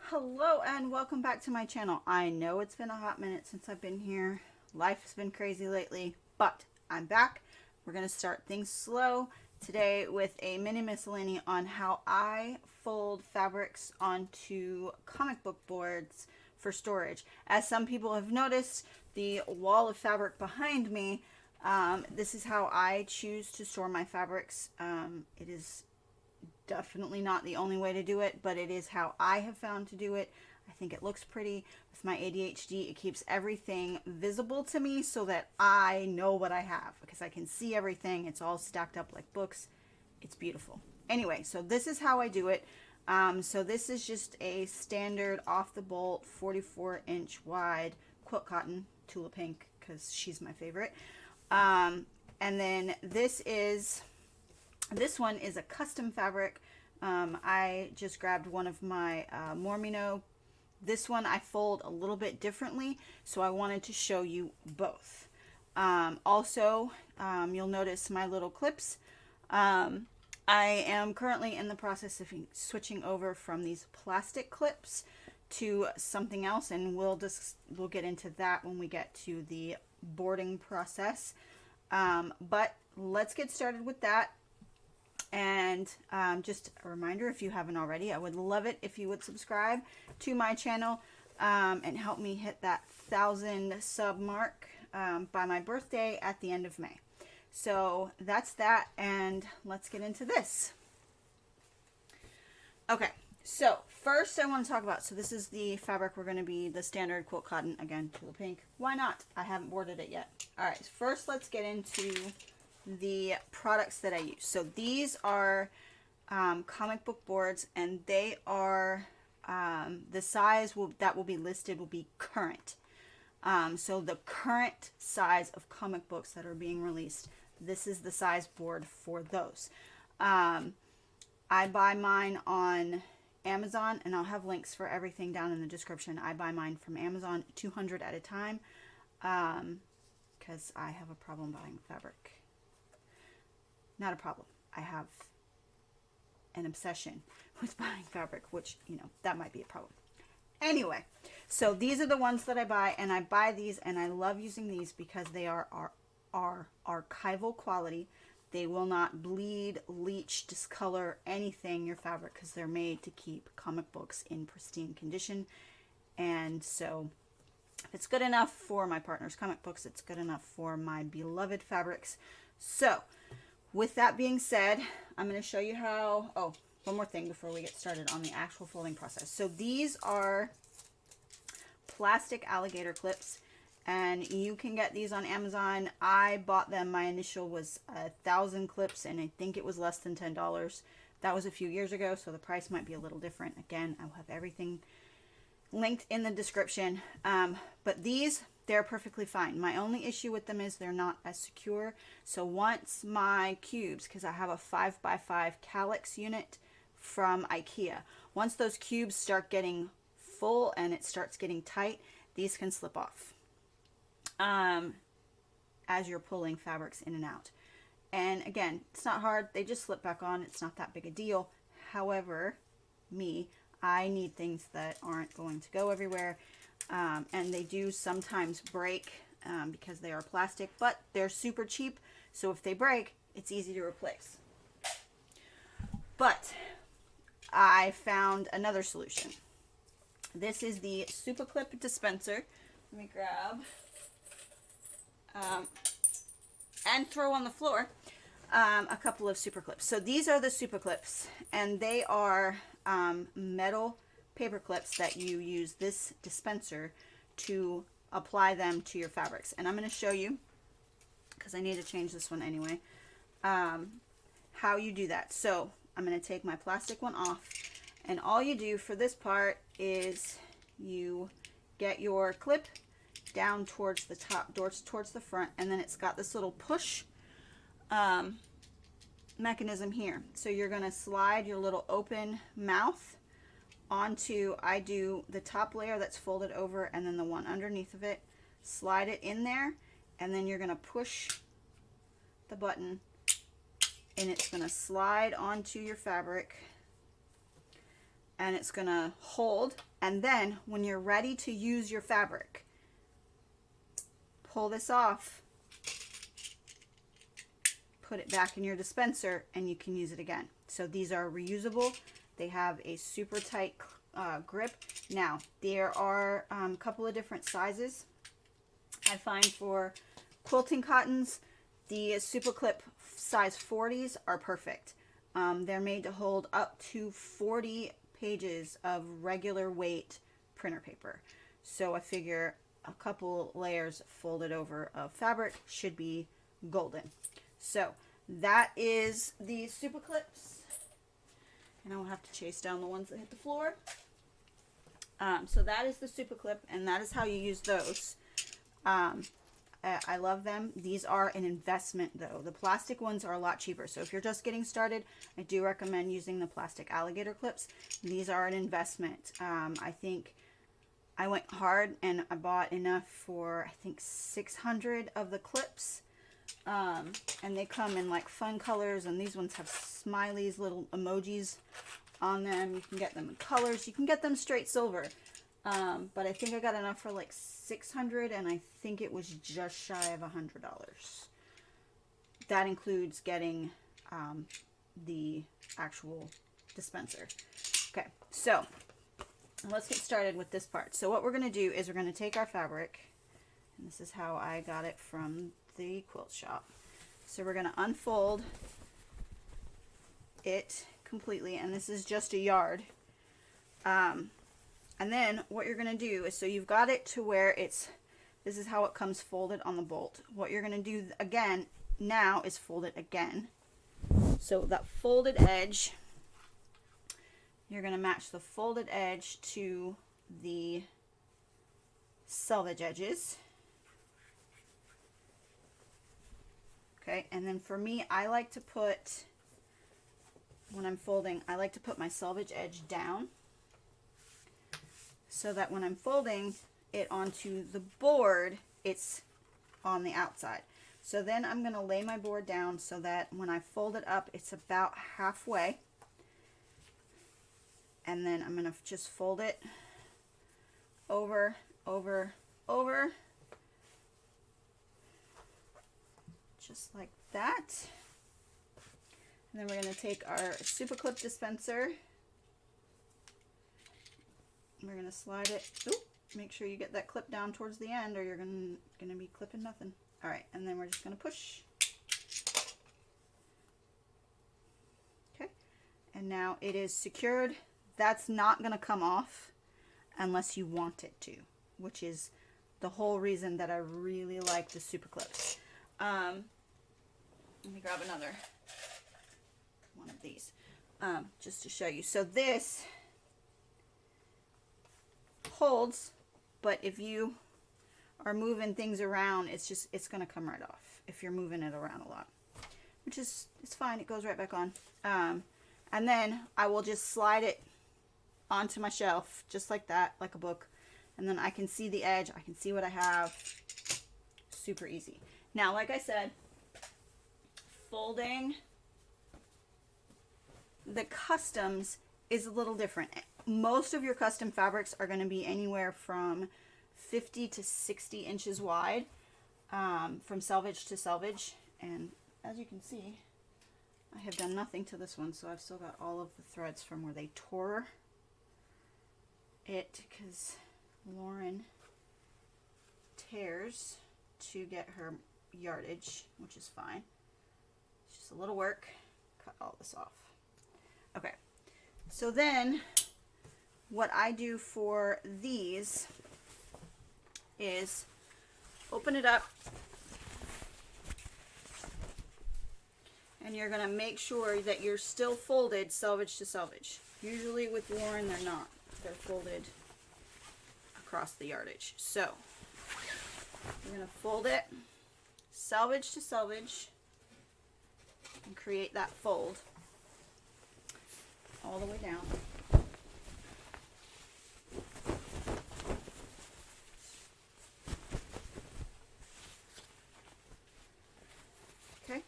Hello and welcome back to my channel. I know it's been a hot minute since I've been here. Life has been crazy lately, but I'm back. We're going to start things slow today with a mini miscellany on how I fold fabrics onto comic book boards for storage. As some people have noticed, the wall of fabric behind me, this is how I choose to store my fabrics. It is definitely not the only way to do it, but it is how I have found to do it. I think it looks pretty. With my ADHD, it keeps everything visible to me so that I know what I have because I can see everything. It's all stacked up like books. It's beautiful. Anyway, so this is how I do it. So this is just a standard off the bolt 44-inch wide quilt cotton, Tula Pink, because she's my favorite. And then this one is a custom fabric. I just grabbed one of my Mormino. This one I fold a little bit differently, so I wanted to show you both. Also, you'll notice my little clips. I am currently in the process of switching over from these plastic clips to something else, and we'll get into that when we get to the boarding process. But let's get started with that. And just a reminder, if you haven't already, I would love it if you would subscribe to my channel and help me hit that 1,000 sub mark by my birthday at the end of May. So that's that, and let's get into this. Okay, so first I want to talk about, so this is the fabric we're going to be, the standard quilt cotton, again, Tula Pink. Why not? I haven't boarded it yet. All right, first let's get into the products that I use. So these are comic book boards, and they are the size that will be listed will be current. So the current size of comic books that are being released, this is the size board for those. I buy mine on Amazon, and I'll have links for everything down in the description. I buy mine from Amazon, 200 at a time, because I have a problem buying fabric. Not a problem. I have an obsession with buying fabric, which, you know, that might be a problem. Anyway, so these are the ones that I buy, and I buy these, and I love using these because they are archival quality. They will not bleed, leach, discolor anything, your fabric, because they're made to keep comic books in pristine condition. And so if it's good enough for my partner's comic books, it's good enough for my beloved fabrics. So with that being said, I'm going to show you how, oh, one more thing before we get started on the actual folding process. So these are plastic alligator clips, and you can get these on Amazon. I bought them, my initial was 1,000 clips, and I think it was less than $10. That was a few years ago, so the price might be a little different. Again, I'll have everything linked in the description. But these, they're perfectly fine. My only issue with them is they're not as secure. So once my cubes, because I have a 5x5 Kallax unit from IKEA, once those cubes start getting full and it starts getting tight, these can slip off as you're pulling fabrics in and out. And again, it's not hard. They just slip back on. It's not that big a deal. However, I need things that aren't going to go everywhere. And they do sometimes break because they are plastic, but they're super cheap. So if they break, it's easy to replace. But I found another solution. This is the Supaclip dispenser. Let me grab and throw on the floor a couple of super clips. So these are the super clips, and they are metal paper clips that you use this dispenser to apply them to your fabrics. And I'm going to show you, because I need to change this one anyway, how you do that. So I'm going to take my plastic one off, and all you do for this part is you get your clip down towards the top, towards the front, and then it's got this little push mechanism here. So you're going to slide your little open mouth onto, I do the top layer that's folded over, and then the one underneath of it, slide it in there, and then you're going to push the button, and it's going to slide onto your fabric and it's gonna hold. And then when you're ready to use your fabric, pull this off, put it back in your dispenser, and you can use it again. So these are reusable. They have a super tight grip. Now, there are a couple of different sizes. I find for quilting cottons, the Supaclip size 40s are perfect. They're made to hold up to 40 pages of regular weight printer paper. So I figure a couple layers folded over of fabric should be golden. So that is the Supaclips. And I will have to chase down the ones that hit the floor. So that is the Supaclip, and that is how you use those. I love them. These are an investment though. The plastic ones are a lot cheaper. So if you're just getting started, I do recommend using the plastic alligator clips. These are an investment. I think I went hard and I bought enough for, I think, 600 of the clips. And they come in like fun colors, and these ones have smileys, little emojis on them. You can get them in colors. You can get them straight silver. But I think I got enough for like 600, and I think it was just shy of $100. That includes getting the actual dispenser. Okay, so let's get started with this part. So what we're going to do is we're going to take our fabric, and this is how I got it from the quilt shop. So we're going to unfold it completely, and this is just a yard. And then what you're going to do is, so you've got it to where it's, this is how it comes folded on the bolt. What you're going to do again now is fold it again. So that folded edge, you're going to match the folded edge to the selvage edges. Okay, and then for me, I like to put, when I'm folding, I like to put my selvage edge down, so that when I'm folding it onto the board, it's on the outside. So then I'm going to lay my board down so that when I fold it up, it's about halfway. And then I'm going to just fold it over, over, over. Just like that. And then we're going to take our Supaclip dispenser. We're going to slide it. Ooh, make sure you get that clip down towards the end, or you're going to be clipping nothing. All right, and then we're just going to push. Okay, and now it is secured. That's not going to come off unless you want it to, which is the whole reason that I really like the Supaclips. Let me grab another one of these just to show you. So this holds, but if you are moving things around, it's going to come right off if you're moving it around a lot, which is, it's fine. It goes right back on. And then I will just slide it onto my shelf just like that, like a book, and then I can see the edge. I can see what I have. Super easy. Now, like I said, folding the customs is a little different. Most of your custom fabrics are going to be anywhere from 50 to 60 inches wide, from selvage to selvage. And as you can see, I have done nothing to this one, so I've still got all of the threads from where they tore it, because Lauren tears to get her yardage, which is fine. It's just a little work. Cut all this off. Okay, so then what I do for these is open it up, and you're going to make sure that you're still folded selvage to selvage. Usually with Lauren, they're not. They're folded across the yardage. So we're going to fold it selvage to selvage and create that fold all the way down. Okay,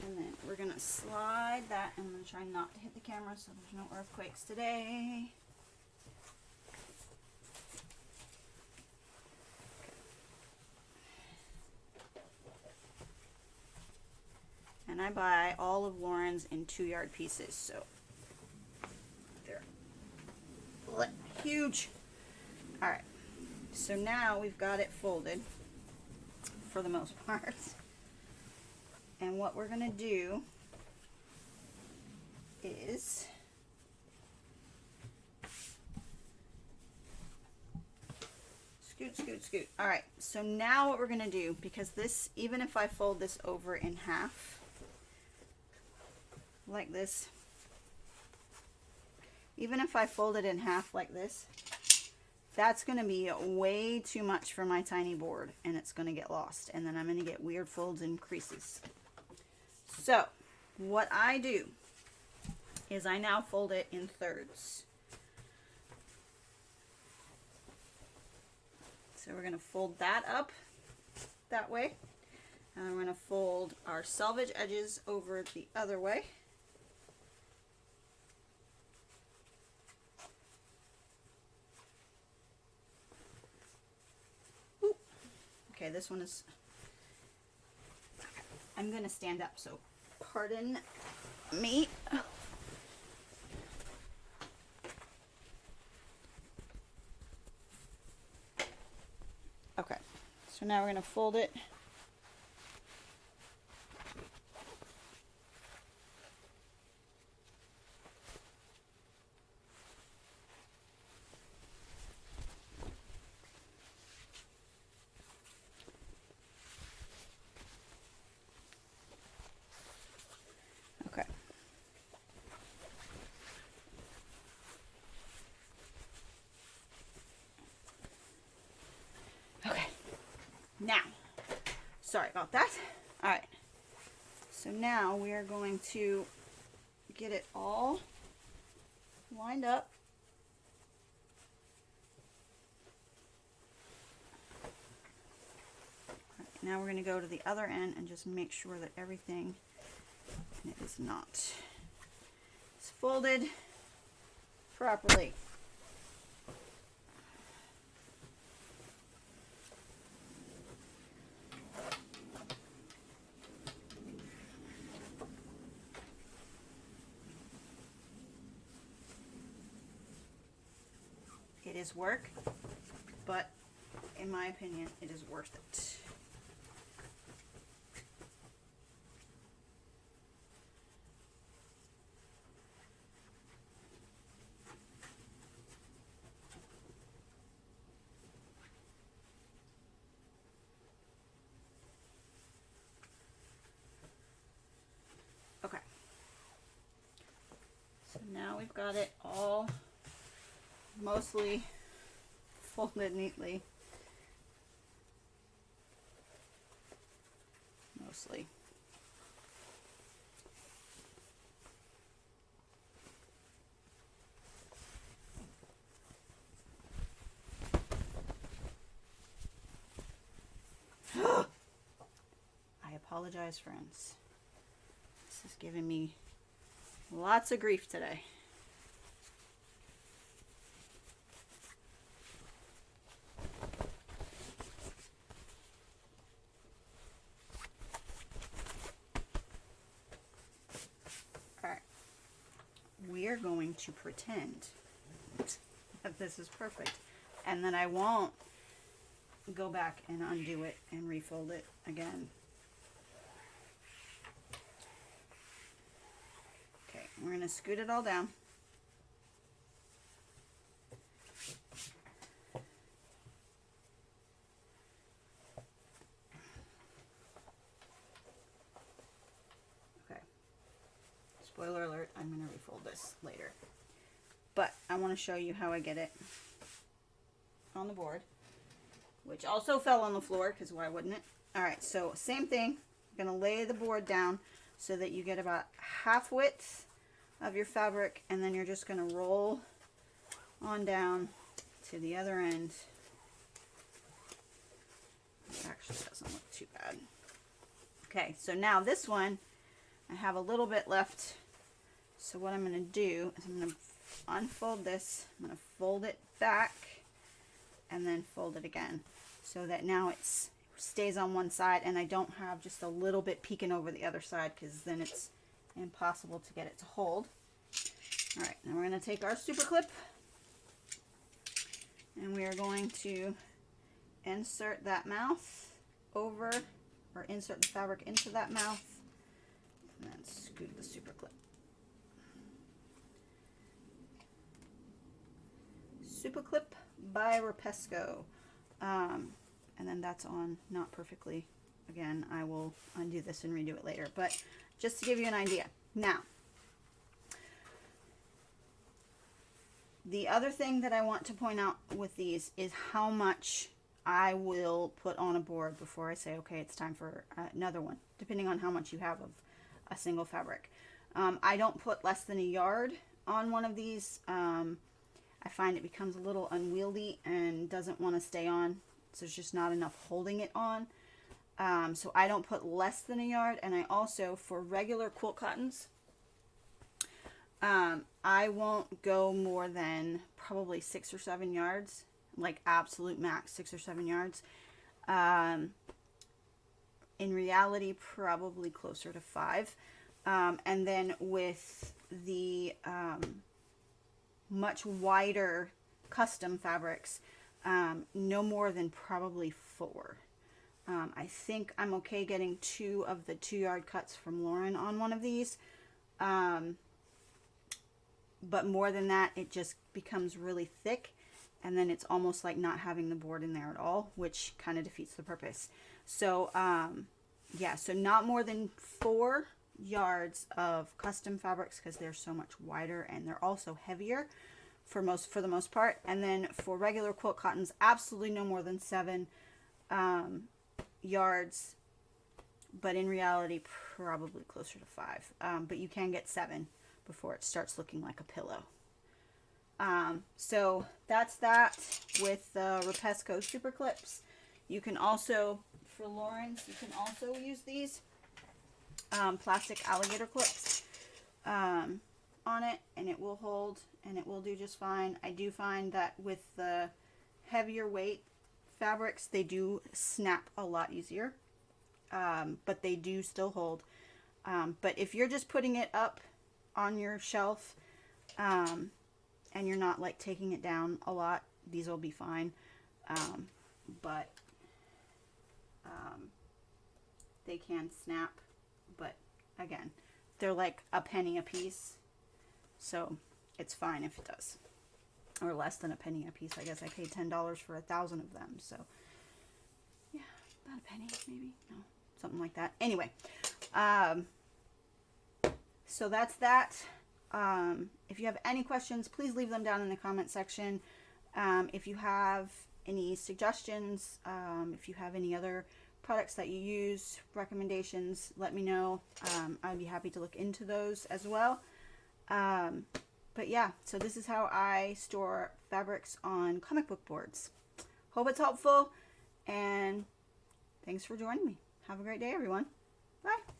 and then we're going to slide that. I'm going to try not to hit the camera so there's no earthquakes today. And I buy all of Lauren's in 2-yard pieces, so they're huge. All right, so now we've got it folded for the most part. And what we're gonna do is scoot, scoot, scoot. All right, so now what we're gonna do, because this, even if I fold this over in half, like this, even if I fold it in half like this, that's going to be way too much for my tiny board, and it's going to get lost, and then I'm going to get weird folds and creases. So what I do is I now fold it in thirds. So we're going to fold that up that way, and then we're going to fold our selvage edges over the other way. Okay, this one is, I'm going to stand up, so pardon me. Okay, so now we're going to fold it. Now, sorry about that. All right, so now we are going to get it all lined up. All right, now we're going to go to the other end and just make sure that everything is not, it's folded properly. It is work, but in my opinion, it is worth it. Okay. So now we've got it all mostly folded neatly. Mostly. I apologize, friends. This is giving me lots of grief today. We are going to pretend that this is perfect, and then I won't go back and undo it and refold it again. Okay, we're going to scoot it all down. Spoiler alert, I'm going to refold this later. But I want to show you how I get it on the board, which also fell on the floor, because why wouldn't it? Alright, so same thing. I'm going to lay the board down so that you get about half width of your fabric, and then you're just going to roll on down to the other end. It actually doesn't look too bad. Okay, so now this one, I have a little bit left. So what I'm going to do is I'm going to unfold this. I'm going to fold it back and then fold it again so that now it stays on one side and I don't have just a little bit peeking over the other side, because then it's impossible to get it to hold. All right, now we're going to take our super clip and we are going to insert that mouth over, or insert the fabric into that mouth, and then scoot the super clip. Super clip by Rapesco. And then that's on not perfectly. Again, I will undo this and redo it later, but just to give you an idea. Now, the other thing that I want to point out with these is how much I will put on a board before I say, okay, it's time for another one, depending on how much you have of a single fabric. I don't put less than a yard on one of these. I find it becomes a little unwieldy and doesn't want to stay on. So there's just not enough holding it on. So I don't put less than a yard. And I also, for regular quilt cottons, I won't go more than probably 6 or 7 yards, like absolute max 6 or 7 yards. In reality, probably closer to 5. And then with the much wider custom fabrics, no more than probably 4. I think I'm okay getting 2 of the 2-yard cuts from Lauren on one of these. But more than that, it just becomes really thick, and then it's almost like not having the board in there at all, which kind of defeats the purpose. So yeah, so not more than 4 yards of custom fabrics, because they're so much wider and they're also heavier for the most part. And then for regular quilt cottons, absolutely no more than 7 yards, but in reality probably closer to 5. But you can get 7 before it starts looking like a pillow. So that's that with the Rapesco super clips. You can also, for Lauren's, you can also use these plastic alligator clips on it, and it will hold and it will do just fine. I do find that with the heavier weight fabrics, they do snap a lot easier, but they do still hold. But if you're just putting it up on your shelf and you're not like taking it down a lot, these will be fine. But they can snap, but again, they're like a penny a piece, so it's fine if it does, or less than a penny a piece. I guess I paid $10 for 1,000 of them, so yeah, about a penny maybe, no, something like that. Anyway, so that's that. If you have any questions, please leave them down in the comment section. If you have any suggestions, if you have any other products that you use, recommendations, let me know. I'd be happy to look into those as well. But yeah, so this is how I store fabrics on comic book boards. Hope it's helpful, and thanks for joining me. Have a great day, everyone. Bye.